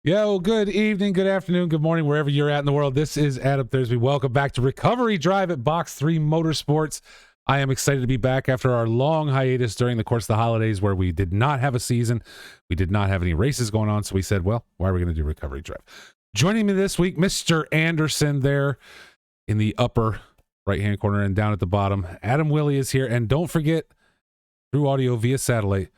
Yeah, well, good evening, good afternoon, good morning, wherever you're at in the world. This is Adam Thursby. Welcome back to Recovery Drive at Box 3 Motorsports. I am excited to be back after our long hiatus during the course of the holidays where we did not have a season. We did not have any races going on, so we said, well, why are we going to do Recovery Drive? Joining me this week, Mr. Anderson there in the upper right-hand corner and down at the bottom. Adam Willie is here, and don't forget, through audio via satellite,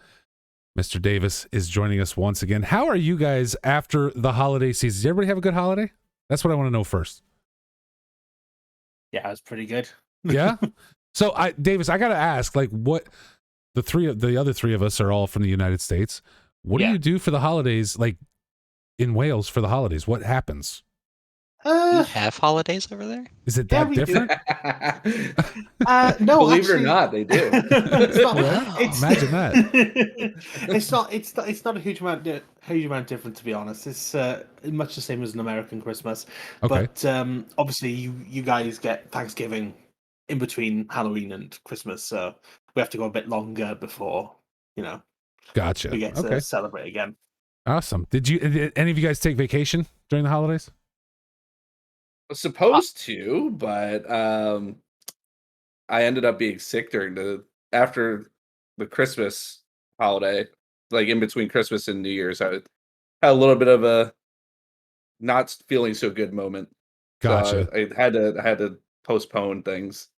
Mr. Davis is joining us once again. How are you guys after the holiday season? Did everybody have a good holiday? That's what I want to know first. Yeah, it was pretty good. Yeah? So, Davis, I got to ask, like, what the other three of us are all from the United States. What do you do for the holidays, like, in Wales for the holidays? What happens? You have holidays over there? Is it that different? No, believe actually, it or not, they do. Imagine that. It's not a huge amount different, to be honest. It's much the same as an American Christmas. Okay. But obviously, you guys get Thanksgiving in between Halloween and Christmas, so we have to go a bit longer before Gotcha. we get to celebrate again. Awesome. Did any of you guys take vacation during the holidays? Was supposed to, but I ended up being sick after the Christmas holiday, like in between Christmas and New Year's. I had a little bit of a not feeling so good moment. Gotcha. So I had to postpone things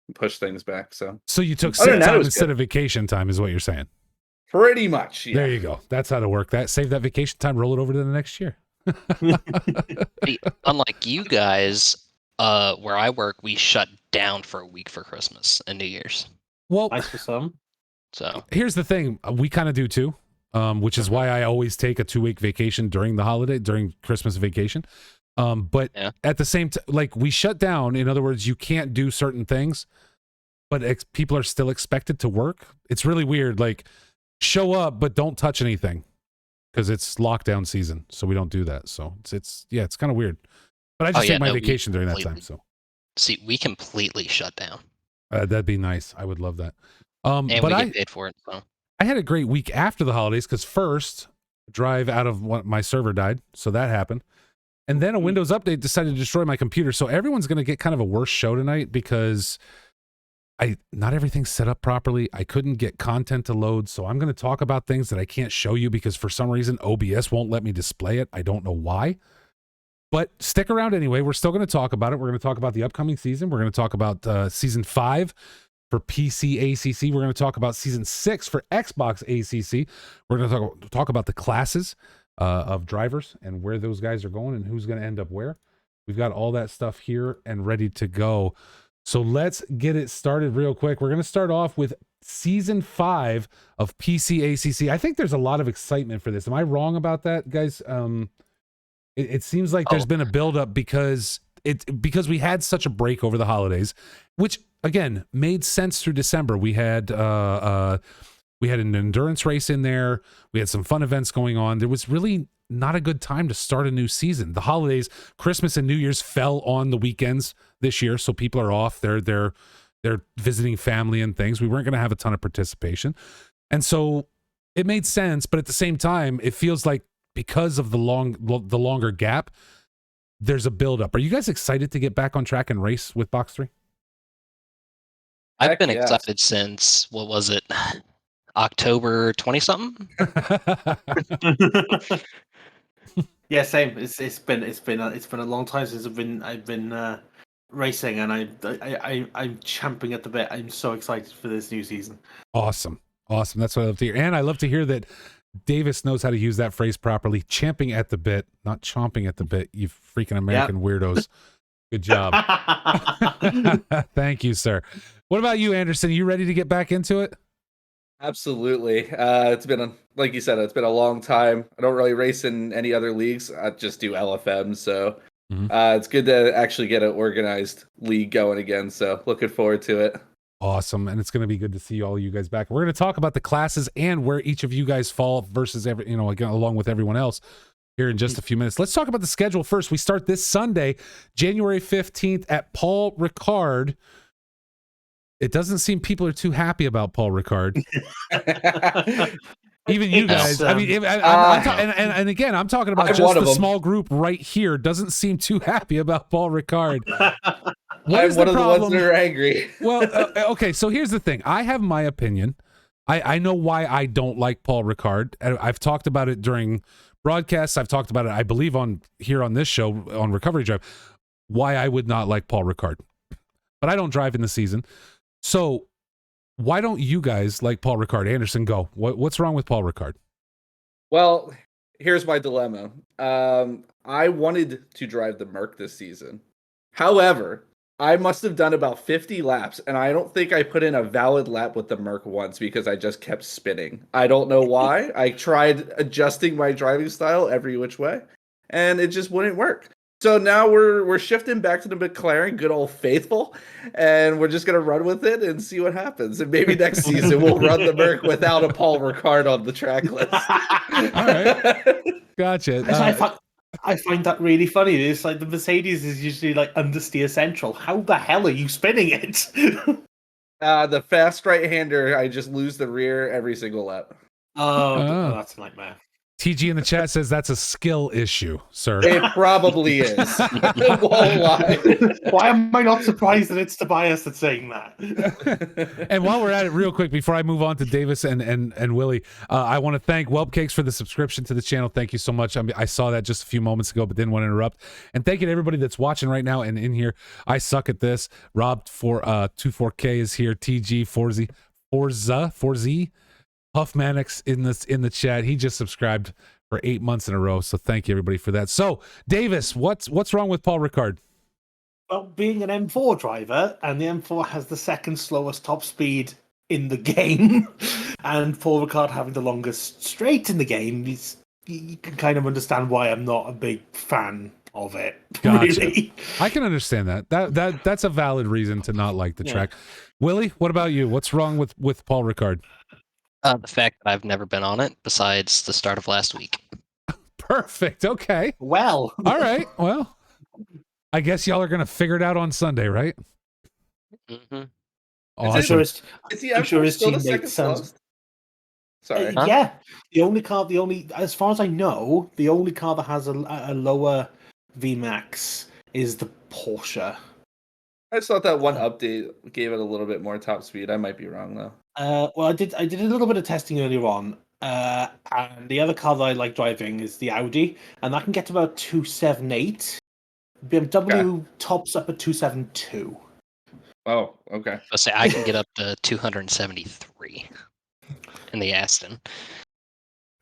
and push things back. So you took Other sick than that, it time was instead good. of vacation time, is what you're saying. Pretty much, yeah. There you go. That's how to work that. Save that vacation time, roll it over to the next year. See, unlike you guys, where I work, we shut down for a week for Christmas and New Year's. Well, Nice for some. So here's the thing. We kind of do too, which is why I always take a 2-week vacation during Christmas vacation. But at the same time, like, we shut down. In other words, you can't do certain things, but people are still expected to work. It's really weird. Like, show up, but don't touch anything because it's lockdown season. So we don't do that. So it's kind of weird. But I just take my vacation during that time. So see, we completely shut down. That'd be nice. I would love that. And but we get paid for it. So I had a great week after the holidays because first, drive out of my server died. So that happened. And then a Windows update decided to destroy my computer. So everyone's going to get kind of a worse show tonight because not everything's set up properly. I couldn't get content to load. So I'm going to talk about things that I can't show you because for some reason OBS won't let me display it. I don't know why. But stick around anyway. We're still going to talk about it. We're going to talk about the upcoming season. We're going to talk about season 5 for PC ACC. We're going to talk about season 6 for Xbox ACC. We're going to talk about the classes of drivers and where those guys are going and who's going to end up where. We've got all that stuff here and ready to go. So let's get it started real quick. We're going to start off with season 5 of PC ACC. I think there's a lot of excitement for this. Am I wrong about that, guys? It seems like there's been a buildup because we had such a break over the holidays, which again made sense through December. We had an endurance race in there. We had some fun events going on. There was really not a good time to start a new season. The holidays, Christmas and New Year's fell on the weekends this year, so people are off. They're visiting family and things. We weren't going to have a ton of participation, and so it made sense. But at the same time, it feels like because of the longer gap, there's a buildup. Are you guys excited to get back on track and race with Box 3? I've been excited since, what was it, October 20-something? Yeah, same. It's been a long time since I've been racing, and I'm champing at the bit. I'm so excited for this new season. Awesome. That's what I love to hear, and I love to hear that Davis knows how to use that phrase properly. Champing at the bit, not chomping at the bit. You freaking American weirdos. Good job. Thank you, sir. What about you, Anderson? Are you ready to get back into it? Absolutely. It's been, like you said, it's been a long time. I don't really race in any other leagues. I just do LFM. So it's good to actually get an organized league going again. So looking forward to it. Awesome. And it's going to be good to see all you guys back. We're going to talk about the classes and where each of you guys fall versus again, along with everyone else here in just a few minutes. Let's talk about the schedule first. We start this Sunday, January 15th at Paul Ricard. It doesn't seem people are too happy about Paul Ricard. Even you It's, guys. I mean, and again, I'm talking about I'm just one of the them. small group right here. Doesn't seem too happy about Paul Ricard. What I'm is one the of the problem? ones that are angry. Well, okay. So here's the thing. I have my opinion. I know why I don't like Paul Ricard. I've talked about it during broadcasts. I've talked about it, I believe, on this show on Recovery Drive. Why I would not like Paul Ricard, but I don't drive in the season. So why don't you guys like Paul Ricard? Anderson, go. What's wrong with Paul Ricard? Well, here's my dilemma. I wanted to drive the Merc this season. However, I must have done about 50 laps, and I don't think I put in a valid lap with the Merc once because I just kept spinning. I don't know why. I tried adjusting my driving style every which way, and it just wouldn't work. So now we're shifting back to the McLaren, good old faithful, and we're just gonna run with it and see what happens. And maybe next season we'll run the Merc without a Paul Ricard on the track list. All right. Gotcha. I find that really funny. It's like the Mercedes is usually like understeer central. How the hell are you spinning it? The fast right-hander, I just lose the rear every single lap. Oh, that's a nightmare. TG in the chat says that's a skill issue, sir. It probably is. I won't lie. Why am I not surprised that it's Tobias that's saying that? And while we're at it, real quick, before I move on to Davis and Willie, I want to thank Whelp Cakes for the subscription to the channel. Thank you so much. I saw that just a few moments ago, but didn't want to interrupt. And thank you to everybody that's watching right now and in here. I suck at this. Rob for 24K is here. TG Forza. Huff Mannix in the chat. He just subscribed for 8 months in a row. So thank you everybody for that. So Davis, what's wrong with Paul Ricard? Well, being an M4 driver, and the M4 has the second slowest top speed in the game, and Paul Ricard having the longest straight in the game, you can kind of understand why I'm not a big fan of it. Gotcha. Really. I can understand that. That's a valid reason to not like the track. Willie, what about you? What's wrong with Paul Ricard? The fact that I've never been on it besides the start of last week. Perfect. Okay. Well. All right. Well, I guess y'all are going to figure it out on Sunday, right? Mm-hmm. Awesome. I'm sure his still the teammate second sounds. slowest? Sorry. Huh? Yeah, as far as I know, the only car that has a lower VMAX is the Porsche. I just thought that one update gave it a little bit more top speed. I might be wrong though. Well, I did a little bit of testing earlier on, and the other car that I like driving is the Audi, and that can get to about 278. BMW tops up at 272. Oh, okay. I'll say I can get up to 273 in the Aston.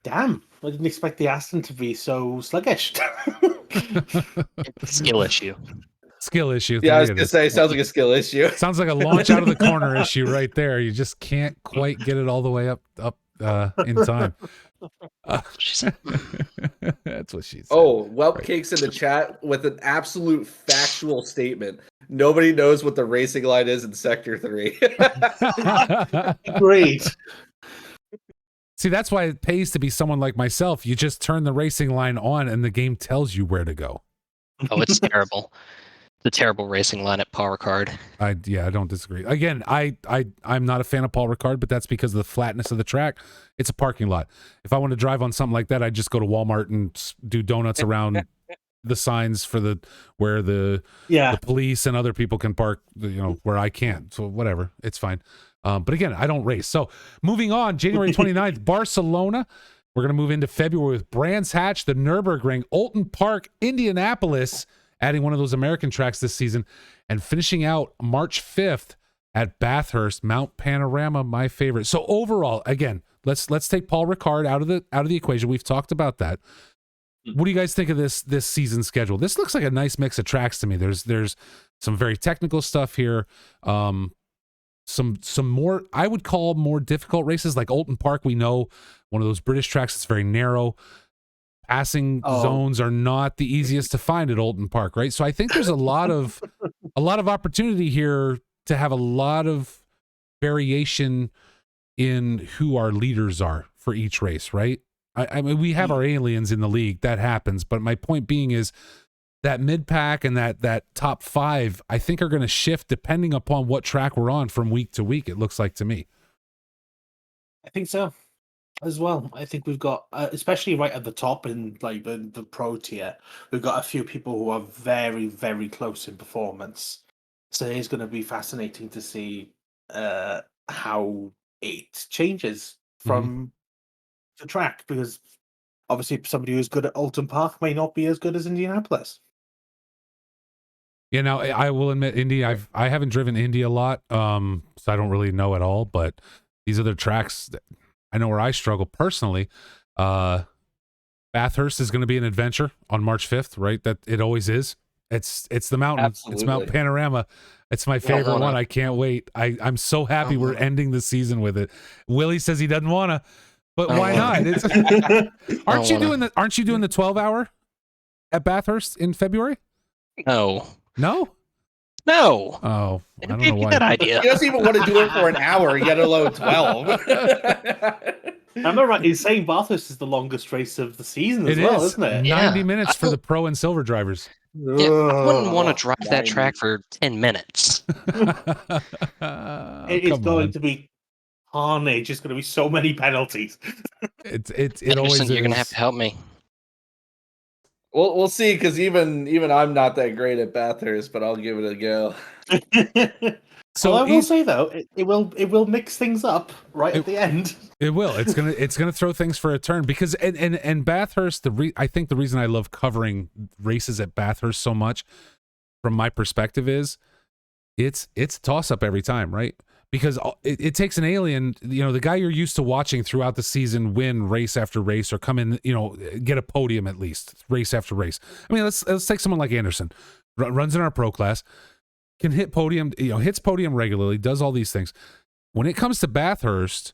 Damn, I didn't expect the Aston to be so sluggish. Skill issue. Skill issue. Yeah, I was There it gonna is. say, sounds like a skill issue. Sounds like a launch out of the corner issue right there. You just can't quite get it all the way up in time. She said, That's what she said. Oh, Whelp Right. Cakes in the chat with an absolute factual statement. Nobody knows what the racing line is in Sector 3. Great. See, that's why it pays to be someone like myself. You just turn the racing line on and the game tells you where to go. oh, it's terrible. The terrible racing line at Paul Ricard. I don't disagree. Again, I'm not a fan of Paul Ricard, but that's because of the flatness of the track. It's a parking lot. If I want to drive on something like that, I'd just go to Walmart and do donuts around the signs for where the police and other people can park, where I can't. So whatever, it's fine. But again, I don't race. So moving on, January 29th, Barcelona. We're going to move into February with Brands Hatch, the Nürburgring, Alton Park, Indianapolis, adding one of those American tracks this season, and finishing out March 5th at Bathurst, Mount Panorama, my favorite. So overall, again, let's take Paul Ricard out of the equation. We've talked about that. What do you guys think of this season schedule? This looks like a nice mix of tracks to me. There's some very technical stuff here. Some more, I would call more difficult races like Alton Park. We know one of those British tracks that's very narrow. Passing zones are not the easiest to find at Alton Park, right? So I think there's a lot of opportunity here to have a lot of variation in who our leaders are for each race, right? I mean, we have our aliens in the league, that happens, but my point being is that mid pack and that top five, I think, are going to shift depending upon what track we're on from week to week. It looks like to me. I think so. as well. I think we've got, especially right at the top in like the pro tier, we've got a few people who are very, very close in performance. So it's going to be fascinating to see how it changes from the track, because obviously somebody who's good at Alton Park may not be as good as Indianapolis. Yeah, now I will admit, Indy, I haven't driven Indy a lot, so I don't really know at all. But these other tracks, I know where I struggle personally. Bathurst is going to be an adventure on March 5th, right? That it always is. It's the mountain. It's Mount Absolutely. Panorama. It's my favorite one. I can't wait. I'm so happy we're ending the season with it. Willie says he doesn't want to, but why not? It's, aren't you doing the 12-hour at Bathurst in February? No. No. No. Oh, I Who don't gave know you why. that idea? He doesn't even want to do it for an hour, yet alone 12. Am I right? He's saying Bathurst is the longest race of the season as It well, is isn't it? 90 Yeah. minutes for the pro and silver drivers. Yeah, I wouldn't want to drive that 90. track for 10 minutes. It is going to be carnage. It's going to be so many penalties. It Anderson, always is. you're gonna have to help me. We'll see, because even I'm not that great at Bathurst, but I'll give it a go. So I will say though, it will mix things up right at the end. It will. It's gonna throw things for a turn, because and Bathurst. I think the reason I love covering races at Bathurst so much, from my perspective, is it's a toss up every time, right? Because it takes an alien, the guy you're used to watching throughout the season win race after race, or come in, get a podium at least race after race. I mean, let's take someone like Anderson, runs in our pro class, can hit podium, hits podium regularly, does all these things. When it comes to Bathurst,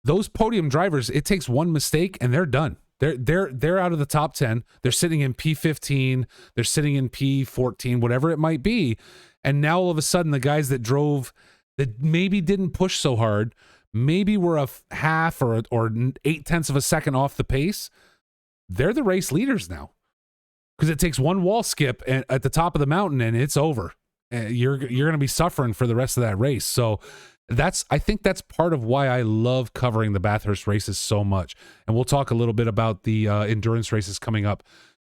those podium drivers, it takes one mistake and they're done. They're out of the top 10. They're sitting in P15. They're sitting in P14, whatever it might be. And now all of a sudden, the guys that drove, that maybe didn't push so hard, maybe were a half or 0.8 of a second off the pace, they're the race leaders now. Because it takes one wall skip at the top of the mountain and it's over. You're going to be suffering for the rest of that race. So I think that's part of why I love covering the Bathurst races so much. And we'll talk a little bit about the endurance races coming up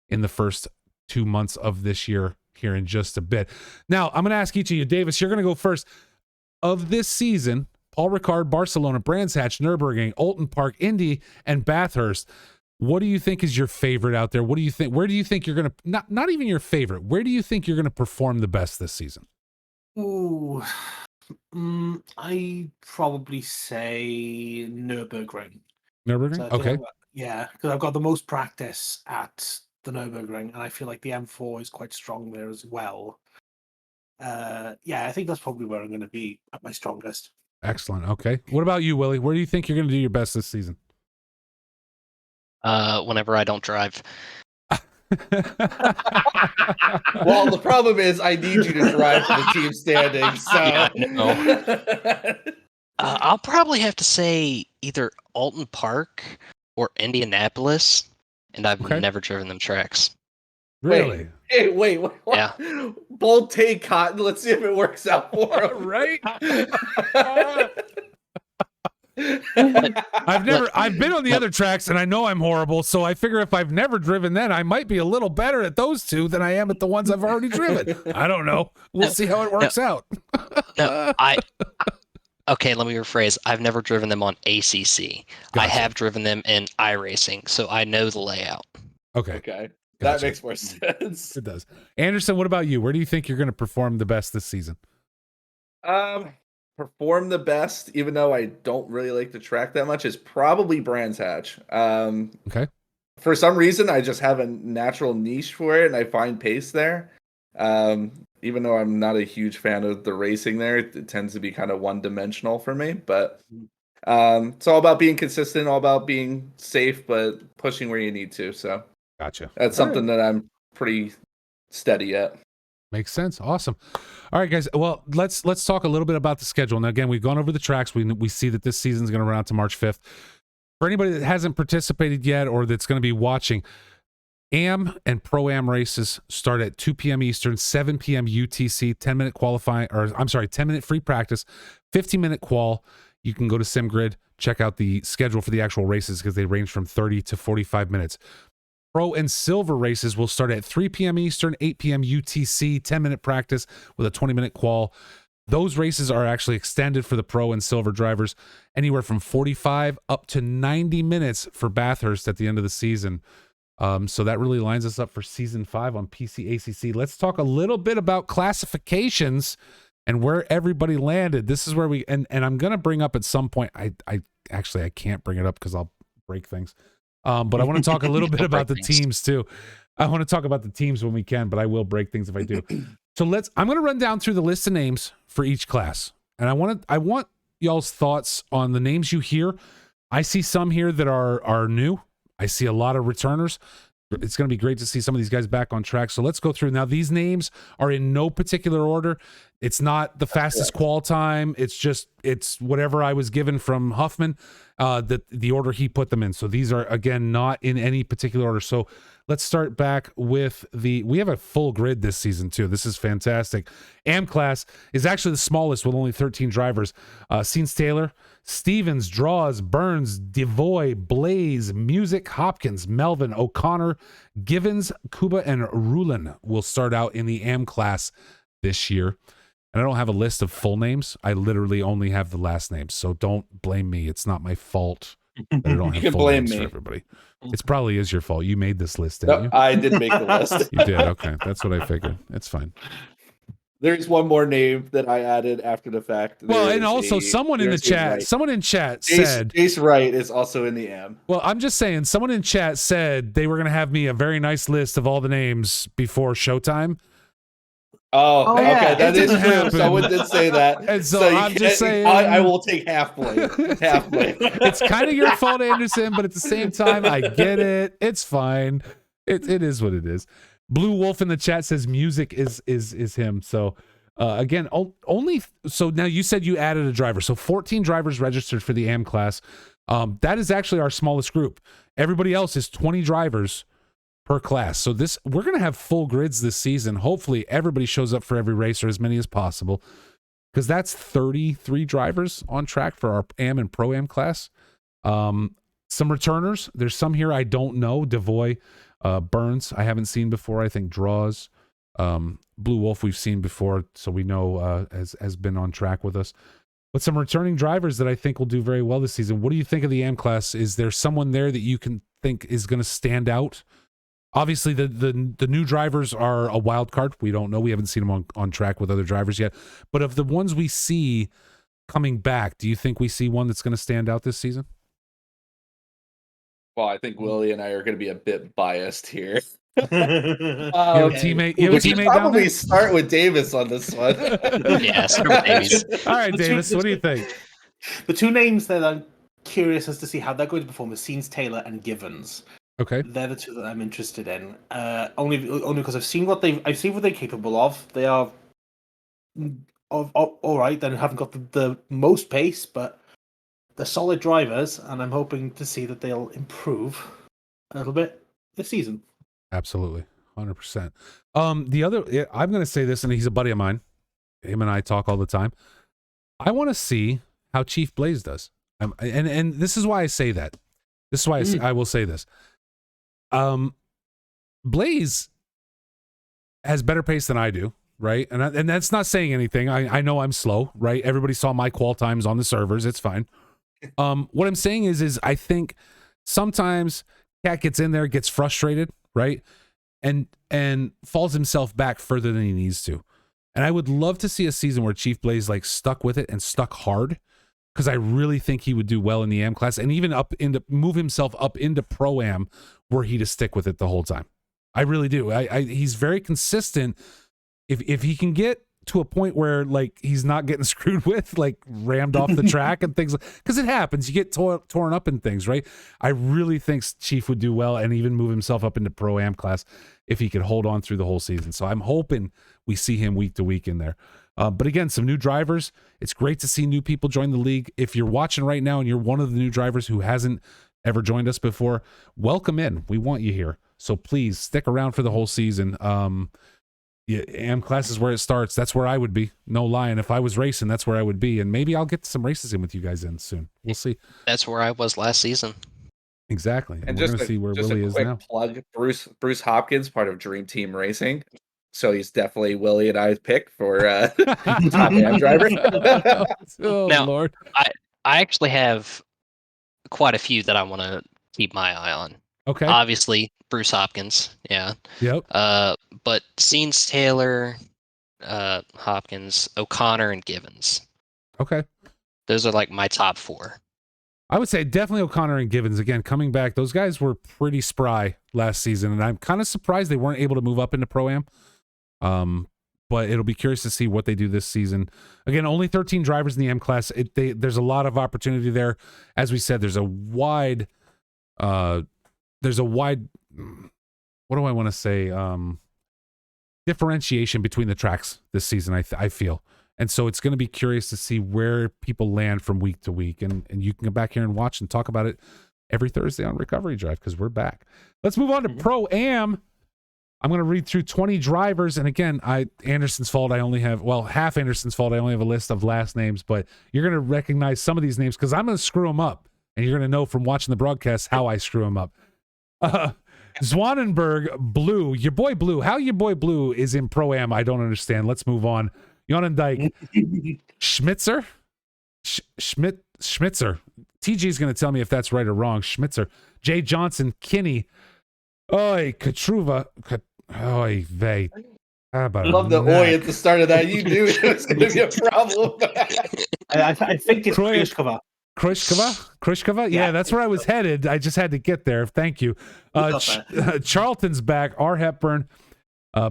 in the first 2 months of this year here in just a bit. Now, I'm going to ask each of you. Davis, you're going to go first. Of this season, Paul Ricard, Barcelona, Brands Hatch, Nürburgring, Alton Park, Indy, and Bathurst, what do you think is your favorite out there? What do you think? Where do you think you're going to, not even your favorite, where do you think you're going to perform the best this season? Ooh, I probably say Nürburgring. Nürburgring? So I feel Okay. like, because I've got the most practice at the Nürburgring, and I feel like the M4 is quite strong there as well. I think that's probably where I'm going to be at my strongest. Excellent. Okay. What about you, Willie? Where do you think you're going to do your best this season? Whenever I don't drive. Well, the problem is I need you to drive for the team standings. So Yeah, I know. I'll probably have to say either Alton Park or Indianapolis, and I've Okay. never driven them tracks. Really? Hey, wait, what? Yeah. Bold take, Cotton. Let's see if it works out for him. Right? I've been on the other tracks and I know I'm horrible, so I figure if I've never driven then I might be a little better at those two than I am at the ones I've already driven. I don't know. We'll see how it works out. No, okay, let me rephrase. I've never driven them on ACC. I Gotcha. have driven them in iRacing, so I know the layout. Okay. Okay, Gotcha. that makes more sense. It does. Anderson, what about you? Where do you think you're going to perform the best this season? Perform the best, even though I don't really like the track that much, is probably Brands Hatch. Okay. For some reason, I just have a natural niche for it, and I find pace there. Even though I'm not a huge fan of the racing there, it tends to be kind of one-dimensional for me. But it's all about being consistent, all about being safe, but pushing where you need to. So Gotcha. that's something that I'm pretty steady at. Makes sense. Awesome. All right, guys. Well, let's talk a little bit about the schedule. Now, again, we've gone over the tracks. We see that this season's going to run out to March 5th. For anybody that hasn't participated yet or that's going to be watching, AM and Pro-Am races start at 2 p.m. Eastern, 7 p.m. UTC, 10-minute qualifying, or I'm sorry, 10-minute free practice, 15-minute qual. You can go to SimGrid, check out the schedule for the actual races because they range from 30 to 45 minutes. Pro and Silver races will start at 3 p.m. Eastern, 8 p.m. UTC, 10-minute practice with a 20-minute qual. Those races are actually extended for the Pro and Silver drivers, anywhere from 45 up to 90 minutes for Bathurst at the end of the season. So that really lines us up for Season 5 on PC ACC. Let's talk a little bit about classifications and where everybody landed. This is where we, and I'm going to bring up at some point, I can't bring it up because I'll break things. But I want to talk a little bit about the teams too. I want to talk about the teams when we can, but I will break things if I do. So I'm going to run down through the list of names for each class. And I want y'all's thoughts on the names you hear. I see some here that are new. I see a lot of returners. It's going to be great to see some of these guys back on track. So let's go through. Now, these names are in no particular order. It's not the fastest qual time. It's whatever I was given from Huffman, the order he put them in. So these are, again, not in any particular order. So let's start back with we have a full grid this season too. This is fantastic. AM class is actually the smallest with only 13 drivers. Scenes Taylor, Stevens, Draws, Burns, Devoy, Blaze, Music, Hopkins, Melvin, O'Connor, Givens, Kuba, and Rulin will start out in the AM class this year. And I don't have a list of full names. I literally only have the last names. So don't blame me. It's not my fault that I don't have full names for everybody. It probably is your fault. You made this list, didn't you? I did make the list. You did. Okay. That's what I figured. It's fine. There's one more name that I added after the fact. Well, and also someone in the chat said Jace Wright is also in the M. Well, I'm just saying, someone in chat said they were going to have me a very nice list of all the names before showtime. Oh, okay, yeah. that is true. Happen. Someone did say that. And so I'm just saying, I will take half blame. Half blame. It's kind of your fault, Anderson, but at the same time, I get it. It's fine. It is what it is. Blue Wolf in the chat says music is him. So again, only so now you said you added a driver. So 14 drivers registered for the AM class. That is actually our smallest group. Everybody else is 20 drivers per class. So we're going to have full grids this season. Hopefully everybody shows up for every race or as many as possible, because that's 33 drivers on track for our AM and Pro Am class. Some returners. There's some here I don't know. Devoy, Burns, I haven't seen before. I think Draws, Blue Wolf we've seen before, so we know has been on track with us. But some returning drivers that I think will do very well this season. What do you think of the AM class? Is there someone there that you can think is going to stand out? Obviously, the new drivers are a wild card. We don't know. We haven't seen them on track with other drivers yet. But of the ones we see coming back, do you think we see one that's going to stand out this season? Well, I think Willie and I are going to be a bit biased here. You have a teammate down there? Start with Davis on this one. Yeah, start with Davis. All right, Davis, what do you think? The two names that I'm curious as to see how they're going to perform is Scenes Taylor and Givens. Okay. They're the two that I'm interested in. Only because I've seen what they're capable of. They are all right. They haven't got the most pace, but they're solid drivers, and I'm hoping to see that they'll improve a little bit this season. Absolutely, 100%. The other, I'm going to say this, and he's a buddy of mine. Him and I talk all the time. I want to see how Chief Blaze does, and this is why I say that. This is why I will say this. Blaze has better pace than I do, right? And that's not saying anything. I know I'm slow, right? Everybody saw my qual times on the servers. It's fine. What I'm saying is I think sometimes Cat gets in there, gets frustrated, right? And falls himself back further than he needs to. And I would love to see a season where Chief Blaze like stuck with it and stuck hard, because I really think he would do well in the AM class and even move himself up into Pro Am were he to stick with it the whole time. I really do. He's very consistent. If he can get to a point where like he's not getting screwed with, like rammed off the track and things, because it happens. You get torn up in things, right? I really think Chief would do well and even move himself up into Pro Am class if he could hold on through the whole season. So I'm hoping we see him week to week in there. But again, some new drivers. It's great to see new people join the league. If you're watching right now and you're one of the new drivers who hasn't ever joined us before, welcome in. We want you here. So please stick around for the whole season. Yeah, AM class is where it starts. That's where I would be. No lying. If I was racing, that's where I would be. And maybe I'll get some races in with you guys in soon. We'll see. That's where I was last season. Exactly. And we're just going to see where just Willie a is quick now. plug: Bruce Hopkins, part of Dream Team Racing, so he's definitely Willie and I's pick for top AM driver. Oh, Now, Lord. I actually have quite a few that I want to keep my eye on. Okay. Obviously, Bruce Hopkins, yeah. Yep. But Scenes Taylor, Hopkins, O'Connor, and Givens. Okay. Those are like my top 4. I would say definitely O'Connor and Givens. Again, coming back, those guys were pretty spry last season, and I'm kind of surprised they weren't able to move up into Pro-Am. But it'll be curious to see what they do this season. Again, only 13 drivers in the M class. There's a lot of opportunity there. As we said, there's a wide, what do I want to say? Differentiation between the tracks this season, I feel. And so it's going to be curious to see where people land from week to week. And you can come back here and watch and talk about it every Thursday on Recovery Drive, because we're back. Let's move on to Pro-Am. I'm going to read through 20 drivers. And again, Anderson's fault. Half Anderson's fault. I only have a list of last names, but you're going to recognize some of these names because I'm going to screw them up. And you're going to know from watching the broadcast how I screw them up. Zwanenberg, Blue, your boy Blue. How your boy Blue is in Pro-Am, I don't understand. Let's move on. Jonendijk, Schmitzer, Schmitzer. TG is going to tell me if that's right or wrong. Schmitzer, Jay Johnson, Kinney, Oi, Katruva, Oi, Vey. I love the oi at the start of that. You knew it was going to be a problem. I think it's Krishkova? Yeah, that's where I was headed. I just had to get there. Thank you. Charlton's back. R. Hepburn.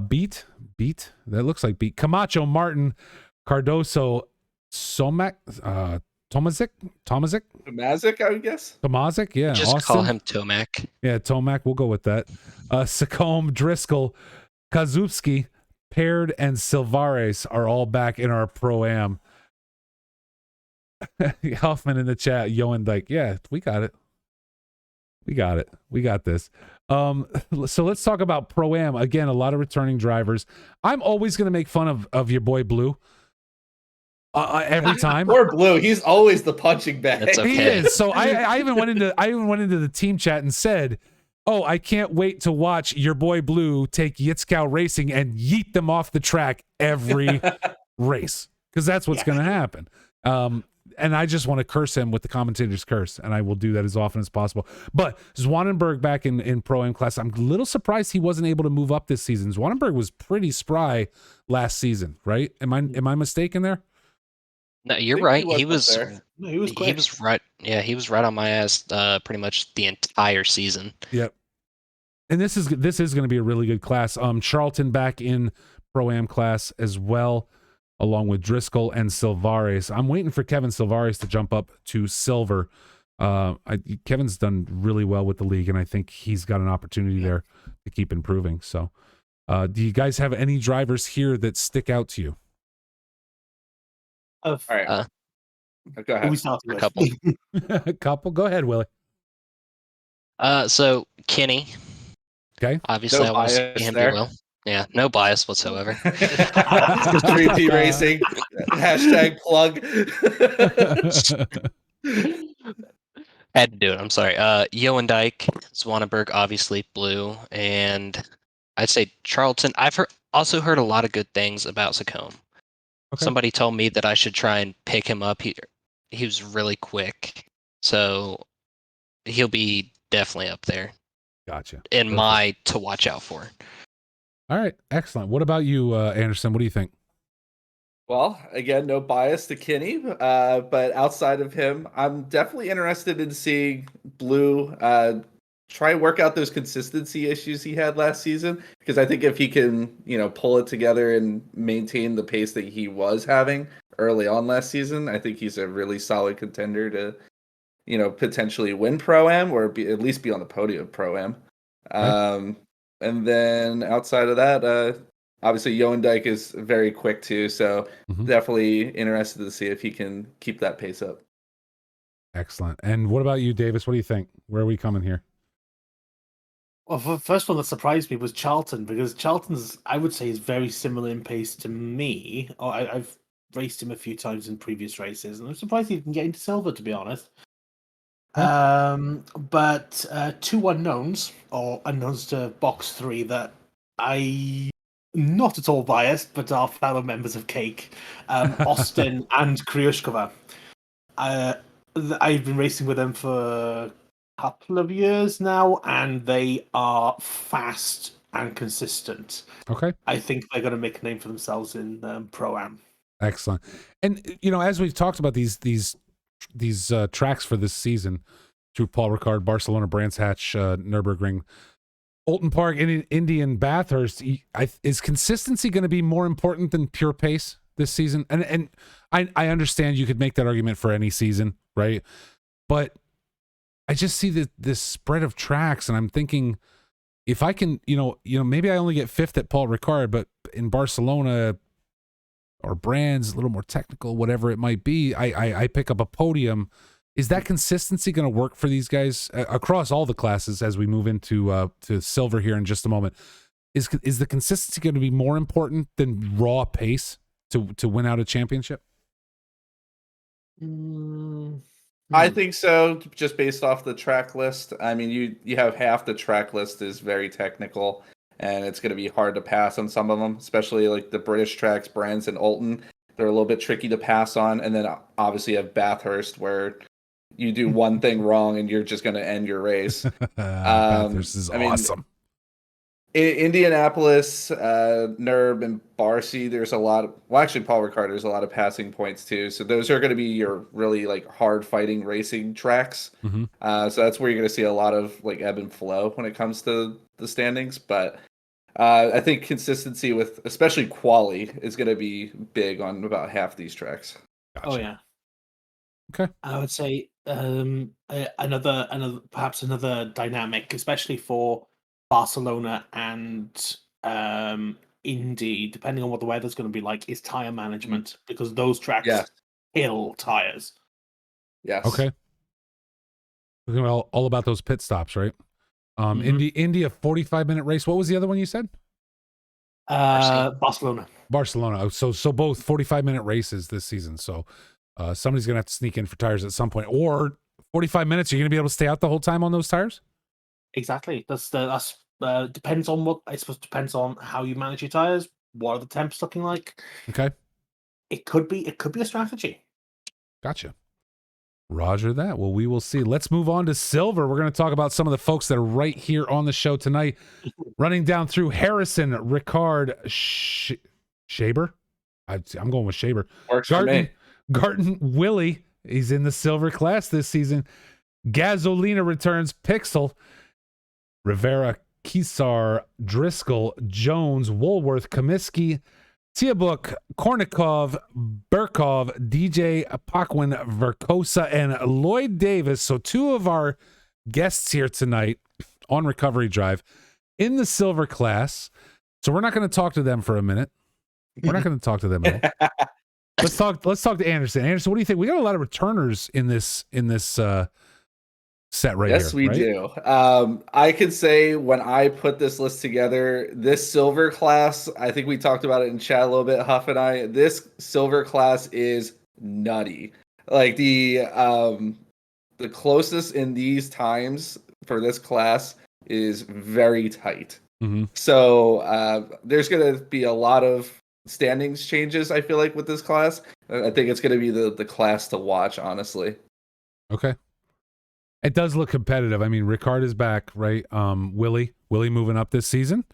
Beat. That looks like Beat. Camacho, Martin, Cardoso, Somak, Tomazic, I would guess. Tomazic, yeah. Just Austin. call him Tomac. Yeah, Tomac. We'll go with that. Sacombe, Driscoll, Kazupski, Paired, and Silvares are all back in our Pro-Am. Hoffman in the chat, Jonendijk. Yeah, we got it. We got this. So let's talk about Pro-Am. Again, a lot of returning drivers. I'm always going to make fun of your boy Blue. Every time. Poor Blue, he's always the punching bag. That's okay. He is. So I even went into the team chat and said, "Oh, I can't wait to watch your boy Blue take Yitzkow Racing and yeet them off the track every race, because that's what's going to happen." And I just want to curse him with the commentator's curse, and I will do that as often as possible. But Zwanenberg back in Pro-Am class, I'm a little surprised he wasn't able to move up this season. Zwanenberg was pretty spry last season, right? Am I mistaken there? No, you're right. He was quick. He was right. Yeah, he was right on my ass pretty much the entire season. Yep. And this is going to be a really good class. Charlton back in Pro-Am class as well, along with Driscoll and Silvares. I'm waiting for Kevin Silvares to jump up to silver. Kevin's done really well with the league, and I think he's got an opportunity there to keep improving. So, do you guys have any drivers here that stick out to you? All right. Go ahead. A couple. A couple. Go ahead, Willie. So Kenny. Okay. Obviously, No I want to bias see him there. do well. Yeah, no bias whatsoever. Dream Team Racing. #plug. Had to do it. I'm sorry. Jonendijk, Zwanenberg, obviously Blue, and I'd say Charlton. I've also heard a lot of good things about Sacombe. Okay. Somebody told me that I should try and pick him up. He was really quick, so he'll be definitely up there. Gotcha. In Perfect. my to watch out for. All right, excellent. What about you, Anderson? What do you think? Well, again, no bias to Kenny, but outside of him, I'm definitely interested in seeing Blue try and work out those consistency issues he had last season, because I think if he can, pull it together and maintain the pace that he was having early on last season, I think he's a really solid contender to, potentially win Pro-Am or at least be on the podium of Pro-Am. Right. And then outside of that, obviously Jonendijk is very quick too, so definitely interested to see if he can keep that pace up. Excellent. And what about you, Davis? What do you think? Where are we coming here? Well, the first one that surprised me was Charlton, because Charlton's, I would say, is very similar in pace to me. I've raced him a few times in previous races, and I'm surprised he didn't get into silver, to be honest. But two unknowns, or unknowns to box 3, that I not at all biased, but are fellow members of Cake, Austin and Kryushkova. I've been racing with them for couple of years now, and they are fast and consistent. Okay. I think they're going to make a name for themselves in Pro-Am. Excellent. And as we've talked about these tracks for this season through Paul Ricard, Barcelona, Brands Hatch, Nürburgring, Oulton Park, Indy, and Bathurst, is consistency going to be more important than pure pace this season? And I understand you could make that argument for any season, right? But I just see this spread of tracks, and I'm thinking, if I can, maybe I only get 5th at Paul Ricard, but in Barcelona or Brands, a little more technical, whatever it might be, I pick up a podium. Is that consistency going to work for these guys across all the classes as we move into to silver here in just a moment? Is the consistency going to be more important than raw pace to win out a championship? I think so, just based off the track list. I mean, you have half the track list is very technical, and it's going to be hard to pass on some of them, especially like the British tracks, Brands and Oulton. They're a little bit tricky to pass on. And then obviously you have Bathurst, where you do one thing wrong and you're just going to end your race. Bathurst is awesome. In Indianapolis, Nurb, and Barcy, there's a lot of, well, actually Paul Ricard, there's a lot of passing points too. So those are going to be your really like hard fighting racing tracks. Mm-hmm. So that's where you're going to see a lot of like ebb and flow when it comes to the standings. But I think consistency with especially quali is going to be big on about half these tracks. Gotcha. Oh yeah. Okay. I would say another perhaps another dynamic, especially for Barcelona and Indy, depending on what the weather's going to be like, is tire management, because those tracks kill tires. Yes. Okay. We're all about those pit stops, right? Indy, a 45-minute race. What was the other one you said? Barcelona. So both 45-minute races this season. So somebody's gonna have to sneak in for tires at some point, or 45 minutes. You're gonna be able to stay out the whole time on those tires. Exactly. That's depends on what, I suppose, depends on how you manage your tires. What are the temps looking like? Okay. It could be a strategy. Gotcha. Roger that. Well, we will see. Let's move on to silver. We're going to talk about some of the folks that are right here on the show tonight. Running down through Harrison, Ricard, Shaber. I'm going with Shaber. Works for me. Garton, Willie. He's in the silver class this season. Gasolina returns. Pixel, Rivera, Kisar, Driscoll, Jones, Woolworth, Comiskey, Tiabuk, Kornikov, Burkov, DJ Paquin, Verkosa, and Lloyd Davis. So two of our guests here tonight on Recovery Drive in the silver class. So we're not going to talk to them for a minute. We're not going to talk to them at all. Let's talk to Anderson. Anderson, what do you think? We got a lot of returners in this set right here. Yes, we right? do. I could say when I put this list together, this silver class, I think we talked about it in chat a little bit, Huff and I, this silver class is nutty. Like the closest in these times for this class is very tight. Mm-hmm. So there's going to be a lot of standings changes, I feel like, with this class. I think it's going to be the class to watch, honestly. Okay. It does look competitive. I mean, Ricard is back, right? Willie moving up this season,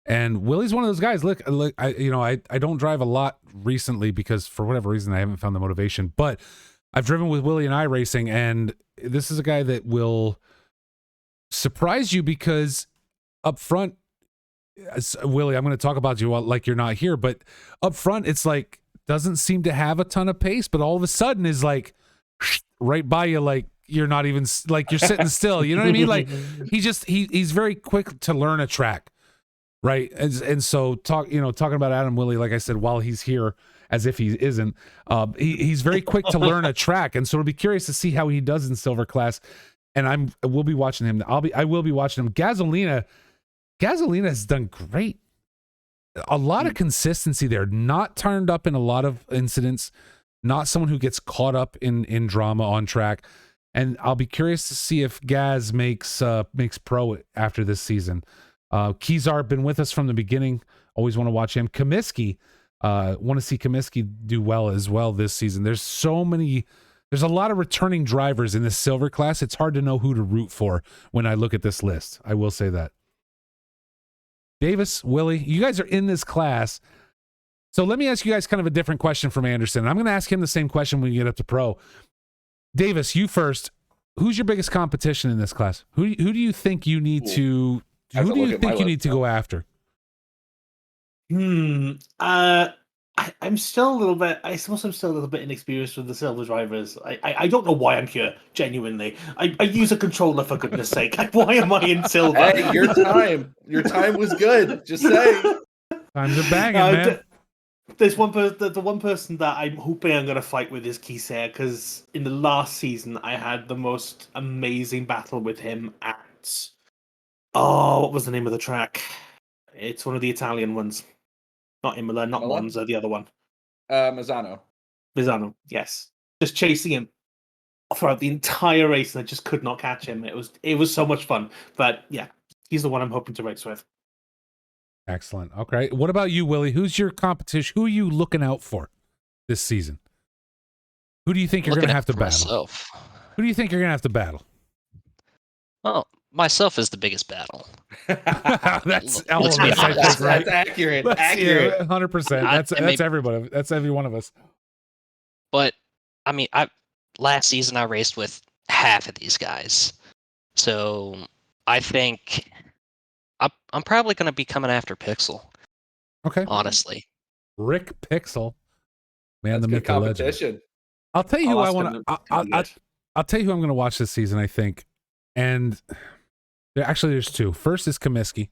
and Willie's one of those guys. Look, I don't drive a lot recently because for whatever reason I haven't found the motivation. But I've driven with Willie and iRacing, and this is a guy that will surprise you because up front, Willie, I'm going to talk about you like you're not here, but up front, it's like doesn't seem to have a ton of pace, but all of a sudden is like right by you, like. You're not even like you're sitting still. You know what I mean? Like he's very quick to learn a track, right? And so talking about Adam Willie, like I said, while he's here, as if he isn't, he's very quick to learn a track. And so it'll be curious to see how he does in silver class. and we'll be watching him. I will be watching him. Gasolina has done great. A lot of consistency there. Not turned up in a lot of incidents. Not someone who gets caught up in drama on track. And I'll be curious to see if Gaz makes pro after this season. Kezar been with us from the beginning. Always want to watch him. Comiskey, want to see Comiskey do well as well this season. There's a lot of returning drivers in this silver class. It's hard to know who to root for when I look at this list. I will say that. Davis, Willie, you guys are in this class. So let me ask you guys kind of a different question from Anderson. I'm going to ask him the same question when we get up to pro. Davis, you first. Who's your biggest competition in this class? Who do you think you need to? Who do you think you need to go after? I'm still a little bit. I suppose I'm still a little bit inexperienced with the silver drivers. I don't know why I'm here. Genuinely, I use a controller for goodness sake. Why am I in silver? Hey, your time was good. Just saying. Times are banging, man. There's one person. The one person that I'm hoping I'm going to fight with is Kiser, because in the last season I had the most amazing battle with him at. Oh, what was the name of the track? It's one of the Italian ones. Not Imola, not Monza, the other one. Misano, yes. Just chasing him throughout the entire race, and I just could not catch him. It was so much fun. But yeah, he's the one I'm hoping to race with. Excellent. Okay. What about you, Willie? Who's your competition? Who are you looking out for this season? Who do you think you're going to have to battle? Myself. Who do you think you're going to have to battle? Well, myself is the biggest battle. That's Let's be honest. right? That's accurate. Accurate. 100%. That's everybody. That's every one of us. But I mean, last season I raced with half of these guys, so I think I'm probably going to be coming after Pixel. Okay. Honestly, Rick Pixel, man, That's the good myth, the legend. competition. I'll tell you who I want Austin to. I'll tell you who I'm going to watch this season. I think, and there's two. First is Comiskey.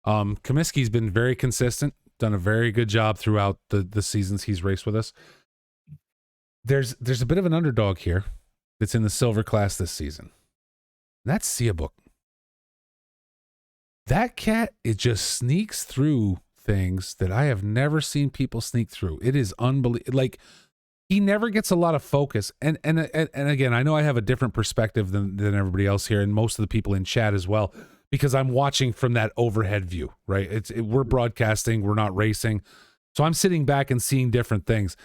Comiskey's been very consistent, done a very good job throughout the seasons he's raced with us. There's a bit of an underdog here that's in the silver class this season. And that's Seabook. That cat, it just sneaks through things that I have never seen people sneak through. It is unbelievable. Like, he never gets a lot of focus. And again, I know I have a different perspective than everybody else here, and most of the people in chat as well, because I'm watching from that overhead view, right? We're broadcasting, we're not racing. So I'm sitting back and seeing different things.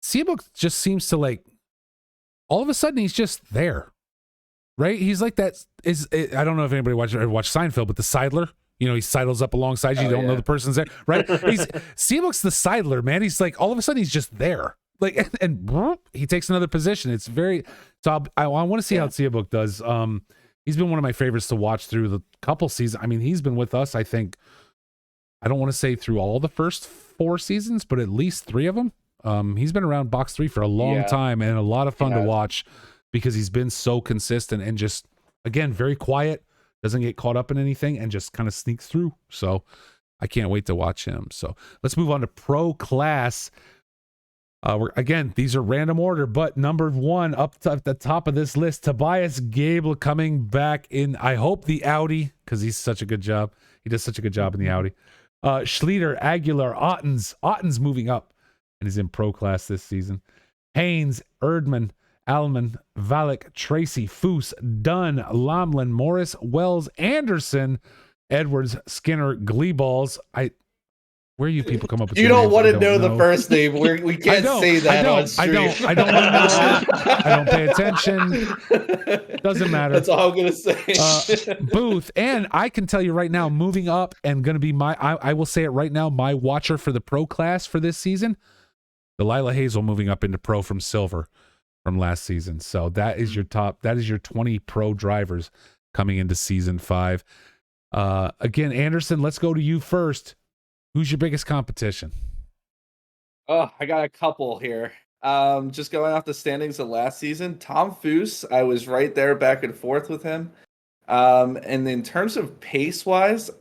Seabook just seems to, like, all of a sudden he's just there. Right? He's like that. I don't know if anybody watched Seinfeld, but the sidler, he sidles up alongside you. You don't know the person's there, right? Seabook's the sidler, man. He's like, all of a sudden he's just there. Like, and he takes another position. It's very, so I want to see how Seabook does. He's been one of my favorites to watch through the couple seasons. I mean, he's been with us, I think, I don't want to say through all the first 4 seasons, but at least 3 of them. He's been around box 3 for a long time and a lot of fun to watch, because he's been so consistent and just, again, very quiet, doesn't get caught up in anything, and just kind of sneaks through. So I can't wait to watch him. So let's move on to pro class. Again, these are random order, but number 1 up to the top of this list, Tobias Gable coming back in, I hope, the Audi, because he's such a good job. He does such a good job in the Audi. Schlieder, Aguilar, Otten's moving up and is in pro class this season. Haynes, Erdman, Alman, Valek, Tracy, Foose, Dunn, Lomlin, Morris, Wells, Anderson, Edwards, Skinner, Gleeballs. Where you people come up with? You don't want to know the first name. We can't say that on stream. I don't know. I don't pay attention. Doesn't matter. That's all I'm gonna say. Booth, and I can tell you right now, moving up and going to be I will say it right now, my watcher for the pro class for this season, Delilah Hazel moving up into pro from silver from last season. So that is your top. That is your 20 pro drivers coming into season 5. Again, Anderson, let's go to you first. Who's your biggest competition? Oh, I got a couple here. Just going off the standings of last season, Tom Foose, I was right there back and forth with him. And in terms of pace-wise,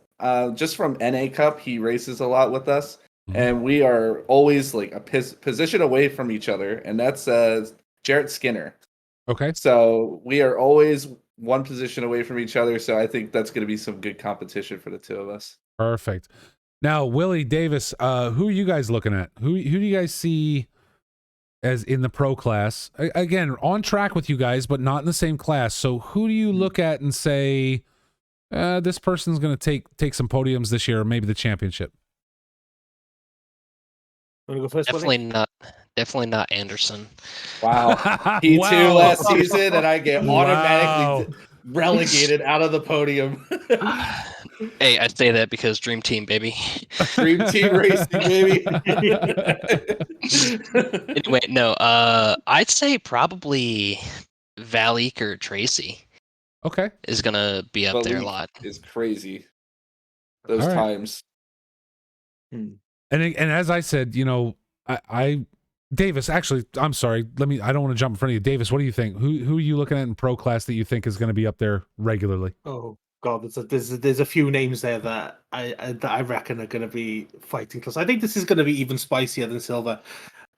just from NA Cup, he races a lot with us. Mm-hmm. And we are always like a position away from each other. And that's Jarrett Skinner. Okay. So we are always one position away from each other, so I think that's going to be some good competition for the two of us. Perfect. Now, Willie Davis, who are you guys looking at? Who do you guys see as in the pro class? Again, on track with you guys, but not in the same class. So who do you look at and say, this person's going to take some podiums this year, or maybe the championship? Want to go first? Willie? Definitely not Anderson. Wow. P2 last season, and I get automatically relegated out of the podium. Hey, I say that because Dream Team, baby. Dream Team Racing, baby. Anyway, no. I'd say probably Valik or Tracy Okay. is gonna be up there a Valik lot. is crazy. Those All right. times. And as I said, you know, I Davis, actually, I'm sorry. I don't want to jump in front of you. Davis, what do you think? Who are you looking at in pro class that you think is going to be up there regularly? Oh God, there's a few names there that I reckon are going to be fighting close. I think this is going to be even spicier than Silver.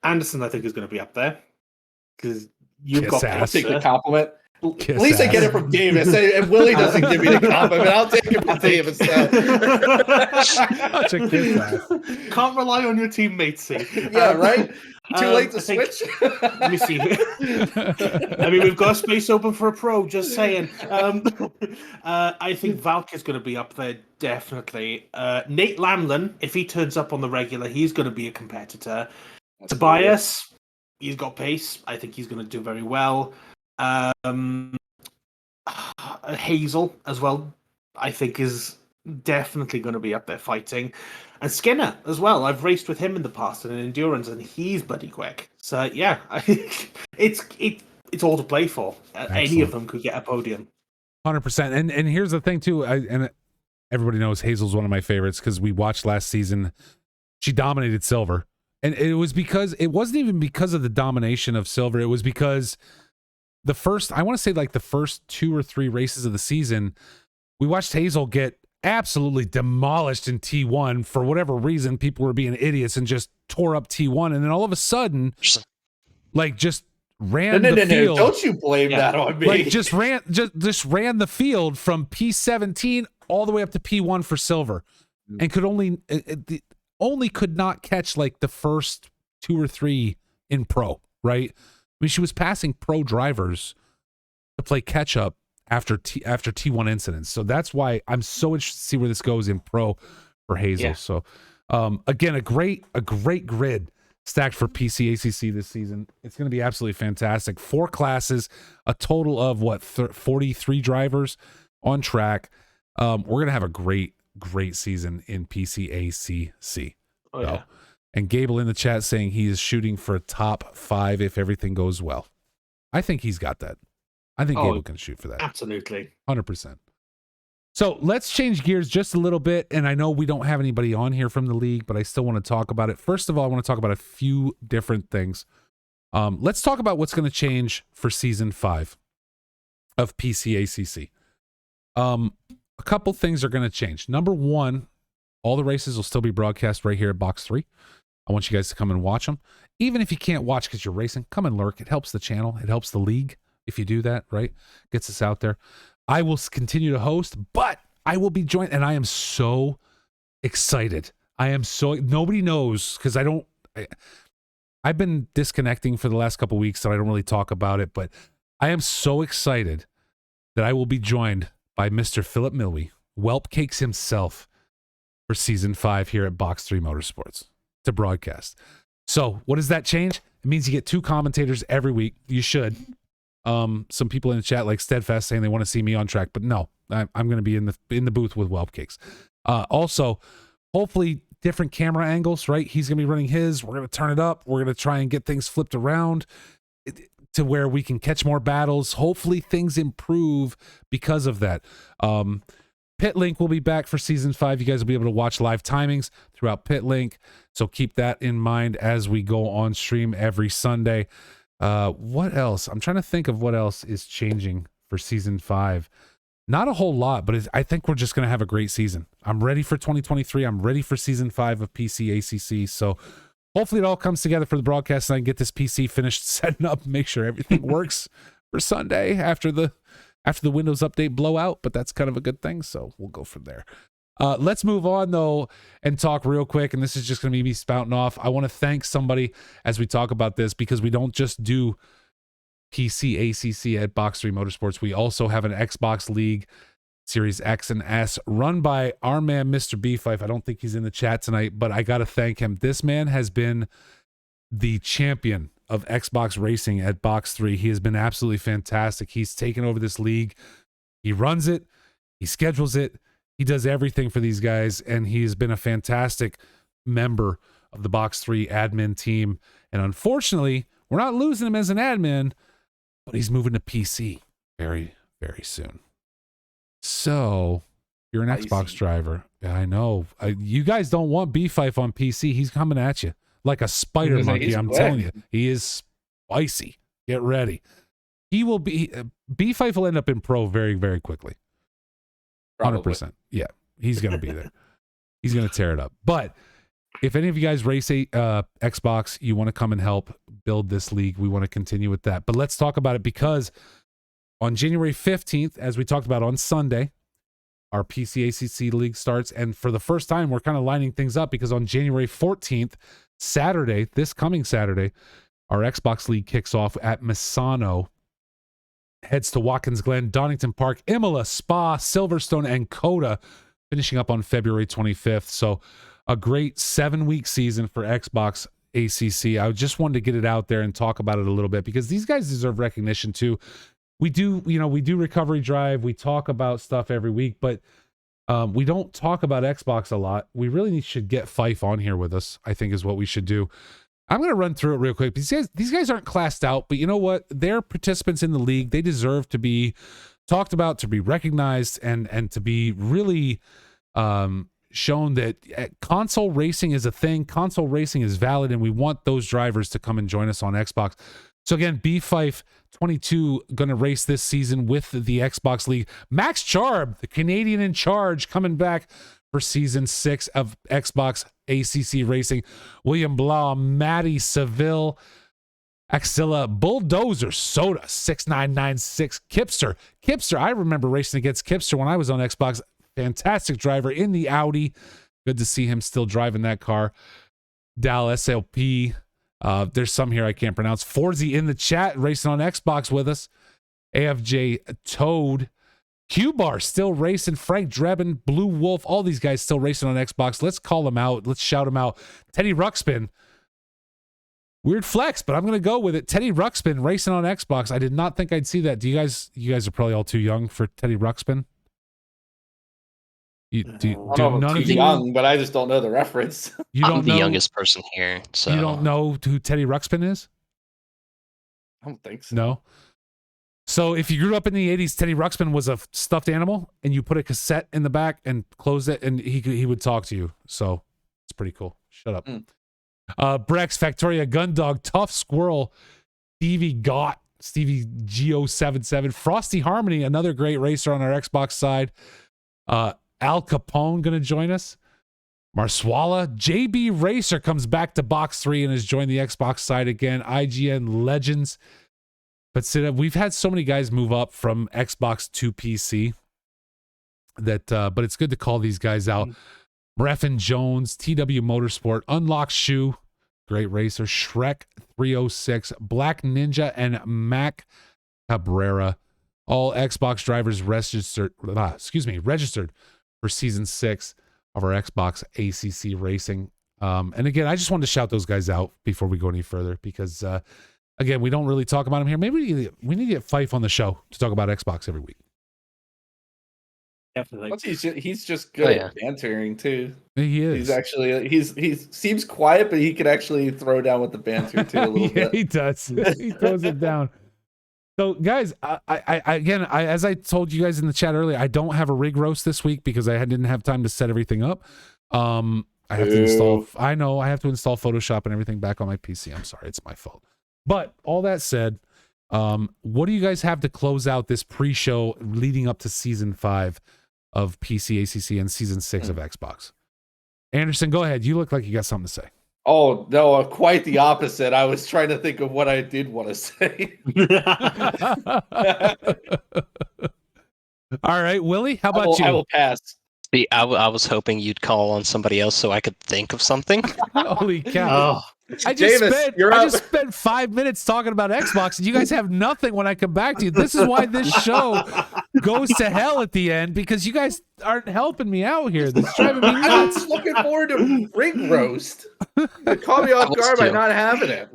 Anderson, I think, is going to be up there because you've Kiss got ass. I'll take the compliment. Kiss At least I get ass. it from Davis. And Willie doesn't give me the compliment. I'll take it from Davis. Such a kiss ass. Can't rely on your teammates, see. Yeah, right? Too late to I think- switch? Let me see. I mean, we've got space open for a pro, just saying. I think Valk is going to be up there, definitely. Nate Lamlin, if he turns up on the regular, he's going to be a competitor. Tobias, he's got pace. I think he's going to do very well. Hazel as well, I think, is definitely going to be up there fighting. And Skinner as well. I've raced with him in the past in endurance, and he's bloody quick. So yeah, I think it's all to play for. Any of them could get a podium. 100%. And here's the thing too. And everybody knows Hazel's one of my favorites because we watched last season. She dominated Silver, and it wasn't even because of the domination of Silver. It was because the first 2 or 3 races of the season, we watched Hazel get absolutely demolished in T1 for whatever reason. People were being idiots and just tore up T1, and then all of a sudden, like, just ran the field. Don't you blame that on me. Like, just ran the field from P17 all the way up to P1 for Silver, and could only could not catch like the first 2 or 3 in pro, right? I mean, she was passing pro drivers to play catch up after T1 incidents. So that's why I'm so interested to see where this goes in pro for Hazel. Yeah. So again, a great grid stacked for PCACC this season. It's going to be absolutely fantastic. 4 classes, a total of 43 drivers on track. We're going to have a great season in PCACC. Oh, yeah. And Gable in the chat saying he is shooting for a top 5 if everything goes well. I think he's got that. I think Gable can shoot for that. Absolutely. 100%. So let's change gears just a little bit. And I know we don't have anybody on here from the league, but I still want to talk about it. First of all, I want to talk about a few different things. Let's talk about what's going to change for season 5 of PCACC. A couple things are going to change. Number 1, all the races will still be broadcast right here at Box 3. I want you guys to come and watch them. Even if you can't watch because you're racing, come and lurk. It helps the channel. It helps the league if you do that, right? Gets us out there. I will continue to host, but I will be joined, and I am so excited. Nobody knows because I've been disconnecting for the last couple weeks, so I don't really talk about it, but I am so excited that I will be joined by Mr. Philip Milwee, Whelp Cakes himself, for season 5 here at Box 3 Motorsports to broadcast. So what does that change? It means you get 2 commentators every week. You should. Some people in the chat like Steadfast saying they want to see me on track, but no, I'm going to be in the booth with Whelp Cakes. Also, hopefully different camera angles, right? He's going to be running his. We're going to turn it up. We're going to try and get things flipped around to where we can catch more battles. Hopefully things improve because of that. Pit Link will be back for season 5. You guys will be able to watch live timings throughout Pit Link. So keep that in mind as we go on stream every Sunday. What else? I'm trying to think of what else is changing for season 5. Not a whole lot, but I think we're just going to have a great season. I'm ready for 2023. I'm ready for season 5 of PCACC. So hopefully it all comes together for the broadcast and I can get this PC finished setting up, make sure everything works for Sunday after the after the Windows update blowout, but that's kind of a good thing. So we'll go from there. Let's move on though and talk real quick. And this is just going to be me spouting off. I want to thank somebody as we talk about this, because we don't just do PC ACC at Box 3 Motorsports. We also have an Xbox League Series X and S run by our man, Mr. B-Fife. I don't think he's in the chat tonight, but I got to thank him. This man has been the champion of Xbox racing at Box 3. He has been absolutely fantastic. He's taken over this league. He runs it. He schedules it. He does everything for these guys, and he has been a fantastic member of the Box 3 admin team. And unfortunately, we're not losing him as an admin, but he's moving to PC very, very soon. So you're an Xbox driver. Yeah, I know. You guys don't want B-Fife on PC. He's coming at you like a spider monkey. I'm telling you, he is spicy. Get ready. He will be. B-Fife will end up in pro very, very quickly. 100%. Yeah, he's going to be there. He's going to tear it up. But if any of you guys race a Xbox, you want to come and help build this league, we want to continue with that. But let's talk about it, because on January 15th, as we talked about on Sunday, our PC ACC league starts. And for the first time, we're kind of lining things up, because on January 14th, Saturday, this coming Saturday, our Xbox league kicks off at Misano, heads to Watkins Glen, Donington Park, Imola, Spa, Silverstone, and Coda, finishing up on February 25th. So a great 7-week season for Xbox ACC. I just wanted to get it out there and talk about it a little bit, because these guys deserve recognition too. We do Recovery Drive. We talk about stuff every week, but we don't talk about Xbox a lot. We really should get Fife on here with us, I think is what we should do. I'm going to run through it real quick. These guys aren't classed out, but you know what? They're participants in the league. They deserve to be talked about, to be recognized, and to be really shown that console racing is a thing. Console racing is valid, and we want those drivers to come and join us on Xbox. So again, B-Fife 22 going to race this season with the Xbox League. Max Charb, the Canadian in charge, coming back for season 6 of Xbox ACC Racing. William Blau, Matty Seville, Axilla, Bulldozer, Soda, 6996, Kipster. I remember racing against Kipster when I was on Xbox. Fantastic driver in the Audi. Good to see him still driving that car. Dal SLP. There's some here I can't pronounce. Forzy in the chat, racing on Xbox with us. AFJ Toad. Q-Bar still racing. Frank Drebin, Blue Wolf, all these guys still racing on Xbox. Let's call them out. Let's shout them out. Teddy Ruxpin. Weird flex, but I'm going to go with it. Teddy Ruxpin racing on Xbox. I did not think I'd see that. You guys are probably all too young for Teddy Ruxpin. None of you young, but I just don't know the reference. I'm the youngest person here, so you don't know who Teddy Ruxpin is? I don't think so. No. So if you grew up in the 80s, Teddy Ruxpin was a stuffed animal, and you put a cassette in the back and close it, and he would talk to you. So it's pretty cool. Shut up. Brex, Factoria, Gundog, Tough Squirrel, Stevie Go77, Frosty Harmony, another great racer on our Xbox side. Al Capone going to join us. Marswala, JB Racer comes back to Box 3 and has joined the Xbox side again. IGN Legends. But we've had so many guys move up from Xbox to PC that, but it's good to call these guys out. Breffin Jones, TW Motorsport, Unlock Shoe, great racer. Shrek 306, Black Ninja, and Mac Cabrera, all Xbox drivers registered for season 6 of our Xbox ACC Racing. And again, I just wanted to shout those guys out before we go any further, because again, we don't really talk about them here. Maybe we need to get Fife on the show to talk about Xbox every week. Definitely. He's just good at bantering too. He is. He's actually he seems quiet, but he could actually throw down with the banter too a little bit. He does. He throws it down. So guys, I as I told you guys in the chat earlier, I don't have a rig roast this week because I didn't have time to set everything up. I have to install. I know I have to install Photoshop and everything back on my PC. I'm sorry, it's my fault. But all that said, what do you guys have to close out this pre-show leading up to season 5 of PC ACC and season 6 of Xbox? Anderson, go ahead. You look like you got something to say. Oh no, quite the opposite. I was trying to think of what I did want to say. All right, Willie, how I about will, you? I will pass. See, I was hoping you'd call on somebody else so I could think of something. Holy cow. Oh, I just Davis, spent you're I up. just spent 5 minutes talking about Xbox, and you guys have nothing when I come back to you. This is why this show goes to hell at the end, because you guys aren't helping me out here. This is driving me I nuts. was looking forward to rig roast. It caught me off was guard by too. not having it.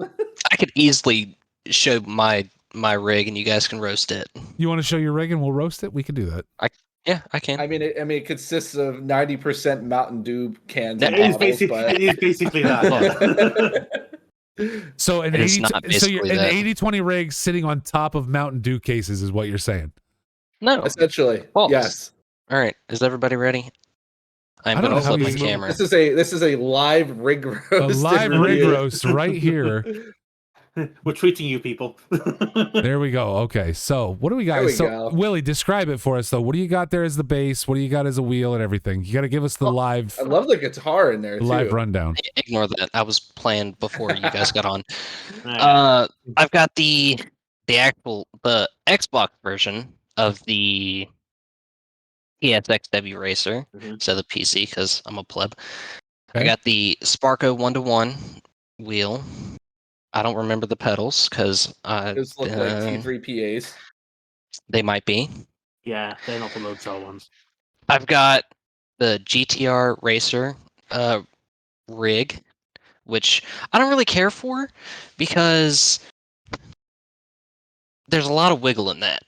I could easily show my rig and you guys can roast it. You want to show your rig and we'll roast it? We can do that. Yeah, I can. I mean, it consists of 90% Mountain Dew cans. That and it is bottles, it is basically that. So an It is 80 not so you're basically an that. 80-20 rig sitting on top of Mountain Dew cases is what you're saying. No. Essentially, False. yes. All right. Is everybody ready? I'm I don't going to know how flip my you- camera. This is a live rig roast. A live and rig review. roast right here. We're treating you people. There we go. Okay, so what do we got? There we So go. Willie, describe it for us though. What do you got there as the base? What do you got as a wheel and everything? You got to give us the live I love the guitar in there too. live rundown. Ignore that. I was playing before you guys got on. Right. I've got the Xbox version of the PSXW Racer, Mhm. so the PC because I'm a pleb. Okay. I got the Sparco 1-to-1 wheel. I don't remember the pedals because Those look like T3 PAs. they might be. Yeah, they're not the Lotel ones. I've got the GTR Racer rig, which I don't really care for because there's a lot of wiggle in that.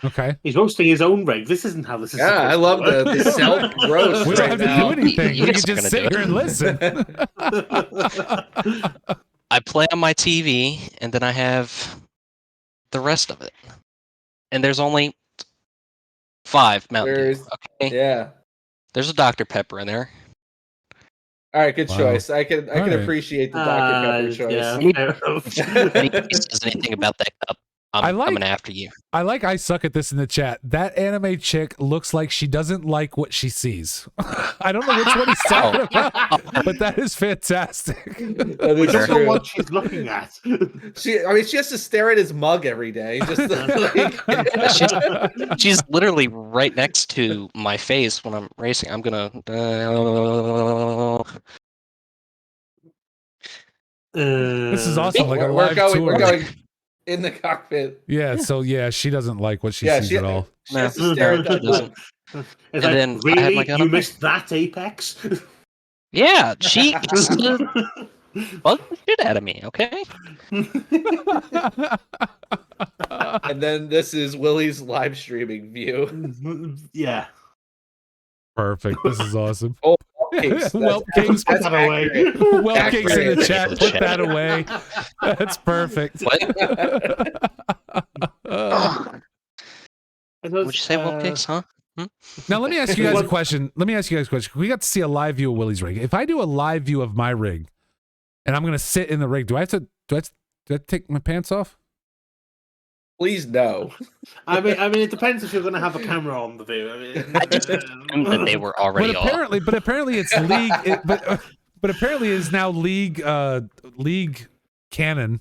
Okay. He's roasting his own rig. This isn't how this is. Yeah, I love the self roast. We don't right have to now. do anything. You We guys can are just gonna sit do here and listen. I play on my TV, and then I have the rest of it. And there's only 5 Mountain Dew. There's- Okay, Yeah. there's a Dr. Pepper in there. All right, good Wow. choice. I can All right. appreciate the Dr. Pepper choice. Yeah, fair enough. Anybody says anything about that cup, I I'm like- coming after you. I suck at this in the chat. That anime chick looks like she doesn't like what she sees. I don't know which one he's talking about, but that is fantastic. That We is don't know true. what she's looking at. She has to stare at his mug every day. Just She's literally right next to my face when I'm racing. I'm gonna. This is awesome. Like a we're live going, tour. we're going in the cockpit. Yeah, so yeah, she doesn't like what she Yeah, sees at all. She has to stare at that doesn't. mug. It's And like, then I had really? my gun You up there. missed that apex? Yeah, she bugged the shit out of me. Okay. And then this is Willie's live streaming view. Yeah. Perfect. This is awesome. Oh, cakes. Well, cakes, Put that away. accurate. Well, Cakes in the Accurate. chat, put that away. That's perfect. What? What'd Would you say Whoopcakes, huh? Now let me ask you guys a What- question. We got to see a live view of Willie's rig. If I do a live view of my rig, and I'm gonna sit in the rig, do I have to take my pants off? Please no. I mean, it depends if you're going to have a camera on the view. I just assumed that they were already off. But apparently it's league. But apparently it's now league canon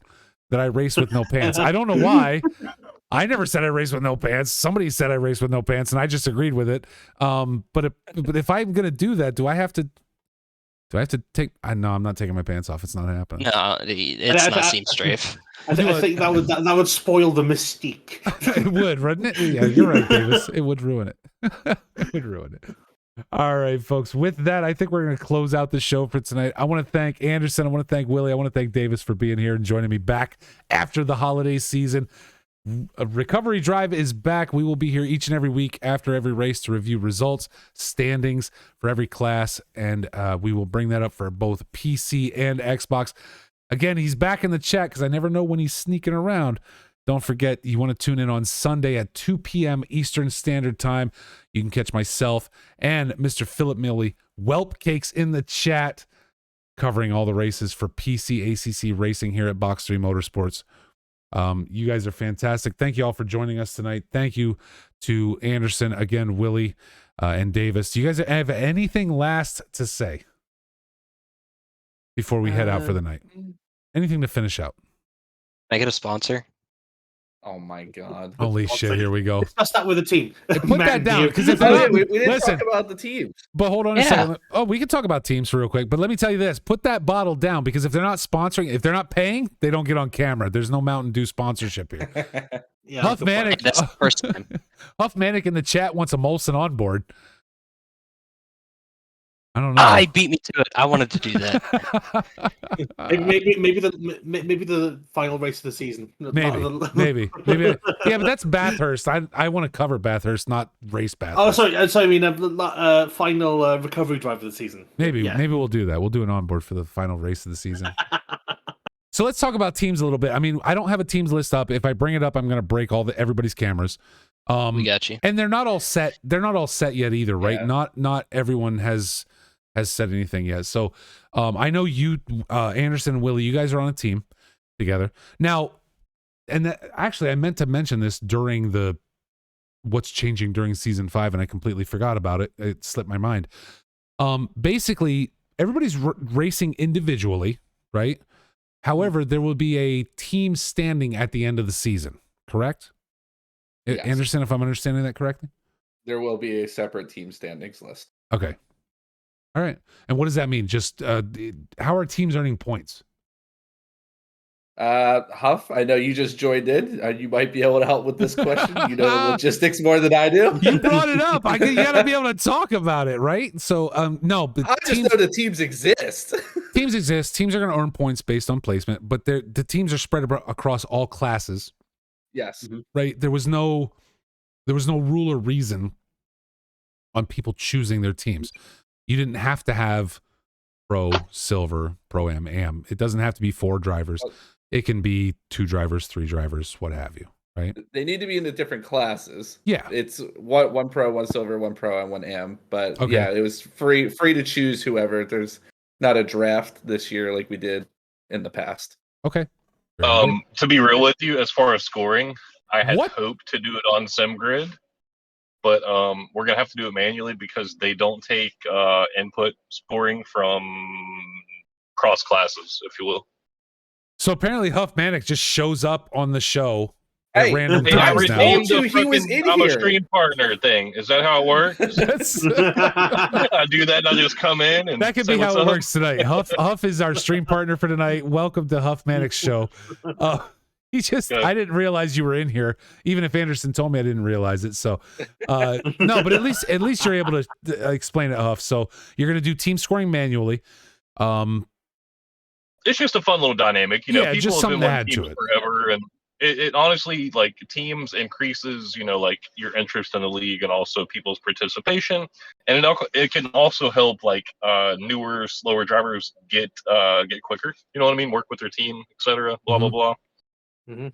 that I race with no pants. I don't know why. I never said I raced with no pants. Somebody said I raced with no pants, and I just agreed with it. But if I'm gonna do that, do I have to take? No, I'm not taking my pants off. It's not happening. No, it's not seam strafe. I think that would spoil the mystique. It would, wouldn't it? Yeah, you're right, Davis. It would ruin it. It would ruin it. All right, folks. With that, I think we're going to close out the show for tonight. I want to thank Anderson. I want to thank Willie. I want to thank Davis for being here and joining me back after the holiday season. Recovery Drive is back. We will be here each and every week after every race to review results, standings for every class, and we will bring that up for both PC and Xbox. Again, he's back in the chat because I never know when he's sneaking around. Don't forget, you want to tune in on Sunday at 2 p.m. Eastern Standard Time. You can catch myself and Mr. Philip Milley, Whelp Cakes, in the chat, covering all the races for PC ACC Racing here at Box 3 Motorsports. You guys are fantastic. Thank you all for joining us tonight. Thank you to Anderson, again, Willie, and Davis. Do you guys have anything last to say? before we head out for the night? Anything to finish out? Can I get a sponsor? Oh my god. Holy shit! Here we go. Discuss that with the team. Put that down, because if Oh, they're yeah, not, we didn't listen. talk about the teams. But hold on a Yeah. second. Oh, we can talk about teams for real quick. But let me tell you this: put that bottle down, because if they're not sponsoring, if they're not paying, they don't get on camera. There's no Mountain Dew sponsorship here. Yeah, Huff good point. Manic, That's the first time. Huff Manic in the chat wants a Molson on board. I don't know. I beat me to it. I wanted to do that. Maybe the final race of the season. maybe. Yeah, but that's Bathurst. I want to cover Bathurst, not race Bathurst. Oh, sorry. I mean, final recovery drive of the season. Maybe Yeah. we'll do that. We'll do an onboard for the final race of the season. So let's talk about teams a little bit. I mean, I don't have a teams list up. If I bring it up, I'm going to break everybody's cameras. We got you. And they're not all set. They're not all set yet either, right? Yeah. Not everyone has said anything yet. So I know you, Anderson and Willie, you guys are on a team together now. And actually, I meant to mention this during the what's changing during season 5, and I completely forgot about it. It slipped my mind. Basically, everybody's racing individually, right? However, there will be a team standing at the end of the season, correct? Yes. Anderson, if I'm understanding that correctly? There will be a separate team standings list. Okay. All right. And what does that mean? Just how are teams earning points? Huff, I know you just joined in. You might be able to help with this question. You know the logistics more than I do. You brought it up. You got to be able to talk about it, right? So, no, but I just know the teams exist. teams exist. Teams are going to earn points based on placement, but the teams are spread across all classes, Yes. right? There was no rule or reason on people choosing their teams. You didn't have to have pro, silver, pro am. It doesn't have to be 4 drivers. It can be 2 drivers, 3 drivers, what have you, right? They need to be in the different classes. Yeah. It's one pro, 1 silver, 1 pro, and 1 am. But Okay. yeah, it was free to choose whoever. There's not a draft this year like we did in the past. Okay. To be real with you, as far as scoring, I had What? hoped to do it on SimGrid, but we're gonna have to do it manually because they don't take input scoring from cross classes, if you will. So apparently Huff Manic just shoes up on the show at Hey, random Hey, I times now. redeemed told the you he was fucking in I'm a here. stream partner thing. Is that how it works? That's- I do that and I just come in and that could say be how what's it up. works tonight. Huff is our stream partner for tonight. Welcome to Huff Manic's show. Good. I didn't realize you were in here. Even if Anderson told me, I didn't realize it. So, no, but at least you're able to explain it, Huff. So you're going to do team scoring manually. It's just a fun little dynamic. You know, Yeah, people just have something been to on add to teams it. forever, and it honestly, like, teams increases, you know, like your interest in the league and also people's participation, and it can also help like newer, slower drivers get quicker. You know what I mean? Work with their team, etc. Blah Mm-hmm. blah blah.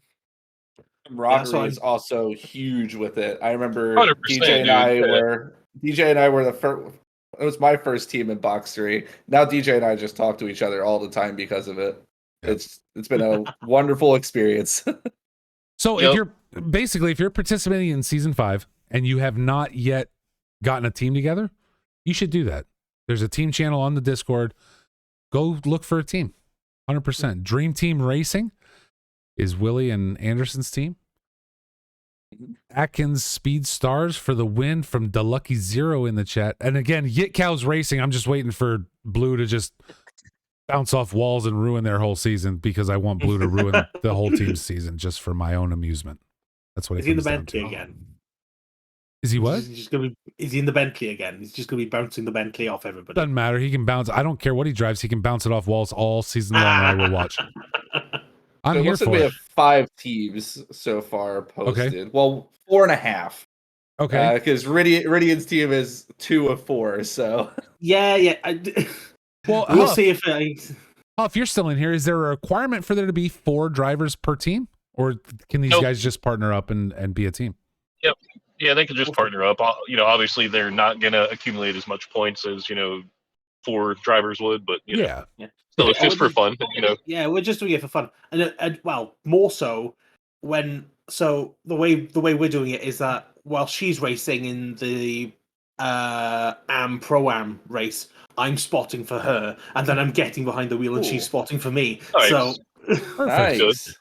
Camaraderie is also huge with it. I remember 100%, DJ and I were the first. It was my first team in Box 3. Now DJ and I just talk to each other all the time because of it. It's been a wonderful experience. So Yep. if you're participating in season 5 and you have not yet gotten a team together, you should do that. There's a team channel on the Discord. Go look for a team. 100%. Dream Team Racing is Willie and Anderson's team. Atkins Speed Stars for the win from Delucky Zero in the chat. And again, Yit Cows Racing. I'm just waiting for Blue to just bounce off walls and ruin their whole season because I want Blue to ruin the whole team's season just for my own amusement. That's what Is it he in the comes down Bentley to. again? Is he what? Is he in the Bentley again? He's just going to be bouncing the Bentley off everybody. Doesn't matter. He can bounce. I don't care what he drives. He can bounce it off walls all season long, and I will watch. I'm So it here looks like for we it. have 5 teams so far posted. Okay. Well, 4.5. Okay. Because Ridian's team is 2 of 4. So Yeah. Well, We'll Huff, see if Huff, you're still in here. Is there a requirement for there to be 4 drivers per team? Or can these Nope. guys just partner up and be a team? Yeah, they could just partner up. You know, obviously they're not gonna accumulate as much points as 4 drivers would, but you know, Yeah. still it's just for fun. You know, Yeah, we're just doing it for fun, and well, more so the way we're doing it is that while she's racing in the Pro Am race, I'm spotting for her, and then I'm getting behind the wheel and Ooh. she's spotting for me. Nice. So Perfect. Nice.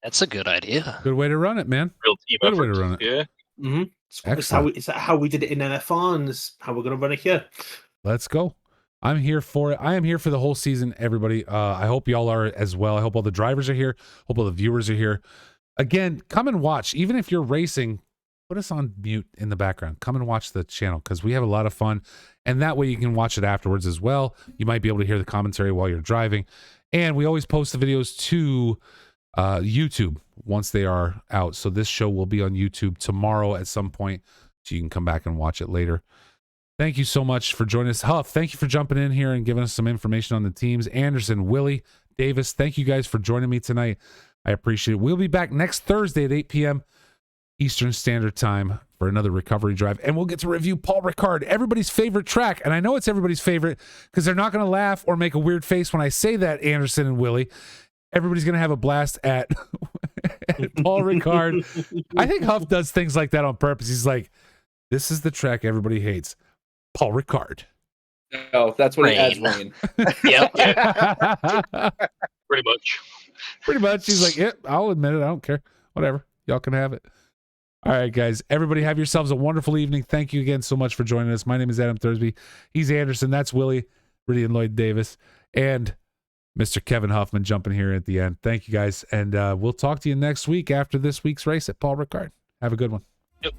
That's a good idea. Good way to run it, man. Real team Good way effort. to run it. Yeah. mhm. It's how we did it in NFR, and it's how we're going to run it here. Let's go. I'm here for it. I am here for the whole season, everybody. I hope y'all are as well. I hope all the drivers are here. Hope all the viewers are here. Again, come and watch. Even if you're racing, put us on mute in the background. Come and watch the channel because we have a lot of fun. And that way you can watch it afterwards as well. You might be able to hear the commentary while you're driving. And we always post the videos to YouTube once they are out. So this show will be on YouTube tomorrow at some point. So you can come back and watch it later. Thank you so much for joining us. Huff, thank you for jumping in here and giving us some information on the teams. Anderson, Willie, Davis, thank you guys for joining me tonight. I appreciate it. We'll be back next Thursday at 8 p.m. Eastern Standard Time for another recovery drive. And we'll get to review Paul Ricard, everybody's favorite track. And I know it's everybody's favorite because they're not going to laugh or make a weird face when I say that, Anderson and Willie. Everybody's going to have a blast at, at Paul Ricard. I think Huff does things like that on purpose. He's like, this is the track everybody hates. Paul Ricard. No, that's what he adds Rain. rain. Yep. Pretty much. Pretty much. He's like, yep, I'll admit it. I don't care. Whatever. Y'all can have it. All right, guys. Everybody have yourselves a wonderful evening. Thank you again so much for joining us. My name is Adam Thursby. He's Anderson. That's Willie, Riddy, and Lloyd Davis. And Mr. Kevin Huffman jumping here at the end. Thank you, guys. And we'll talk to you next week after this week's race at Paul Ricard. Have a good one. Yep.